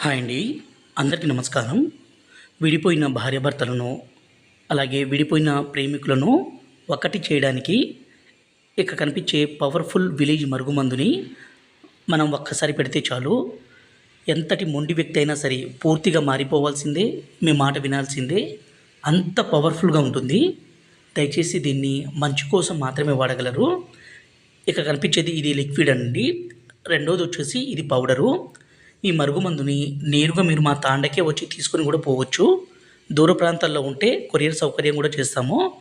Hi అండి. అందరికీ నమస్కారం. విడిపోయిన భార్యాభర్తలను, అలాగే విడిపోయిన ప్రేమికులను ఒకటి చేయడానికి ఇక కనిపించే పవర్‌ఫుల్ విలేజ్ మరుగుమందుని మనం ఒక్కసారి పెడితే చాలు. ఎంతటి మొండి వ్యక్తి అయినా సరే పూర్తిగా మారిపోవాల్సిందే. మీ మాట వినాల్సిందే. అంత పవర్‌ఫుల్‌గా ఉంటుంది. దయచేసి దీన్ని మంచి కోసం మాత్రమే వాడగలరు. ఇక కనిపించేది ఇది లిక్విడ్ అండి. రెండోది వచ్చేసి ఇది పౌడరు. ఈ మరుగుమందుని నేరుగా మీరు మా తాండకే వచ్చి తీసుకొని కూడా పోవచ్చు. దూర ప్రాంతాల్లో ఉంటే కొరియర్ సౌకర్యం కూడా చేస్తాము.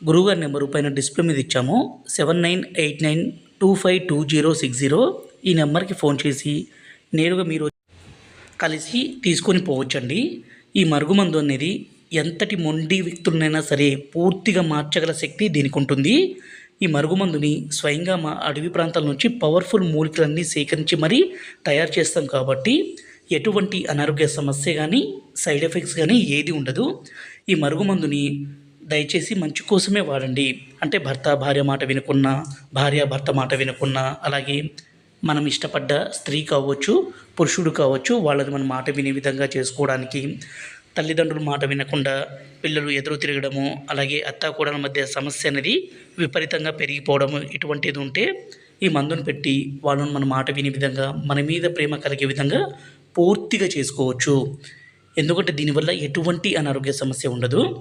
గురువుగారి నెంబరు పైన డిస్ప్లే మీద ఇచ్చాము. 7989252060 ఈ నెంబర్కి ఫోన్ చేసి నేరుగా మీరు కలిసి తీసుకొని పోవచ్చండి. ఈ మరుగుమందు అనేది ఎంతటి మొండి వ్యక్తులనైనా సరే పూర్తిగా మార్చగల శక్తి దీనికి ఉంటుంది. ఈ మరుగుమందుని స్వయంగా మా అడవి ప్రాంతాల నుంచి పవర్ఫుల్ మూలికలన్నీ సేకరించి మరీ తయారు చేస్తాం కాబట్టి ఎటువంటి అనారోగ్య సమస్య కానీ సైడ్ ఎఫెక్ట్స్ కానీ ఏది ఉండదు. ఈ మరుగుమందుని దయచేసి మంచి కోసమే వాడండి. అంటే భార్య మాట వినకున్నా, భార్య భర్త మాట వినకున్నా, అలాగే మనం ఇష్టపడ్డ స్త్రీ కావచ్చు, పురుషుడు కావచ్చు, వాళ్ళని మన మాట వినే విధంగా చేసుకోవడానికి, తల్లిదండ్రుల మాట వినకుండా పిల్లలు ఎదురు తిరగడము, అలాగే అత్తాకోడళ్ళ మధ్య సమస్య అనేది విపరీతంగా పెరిగిపోవడము, ఇటువంటిది ఉంటే ఈ మందును పెట్టి వాళ్ళని మన మాట వినే విధంగా, మన మీద ప్రేమ కలిగే విధంగా పూర్తిగా చేసుకోవచ్చు. ఎందుకంటే దీనివల్ల ఎటువంటి అనారోగ్య సమస్య ఉండదు.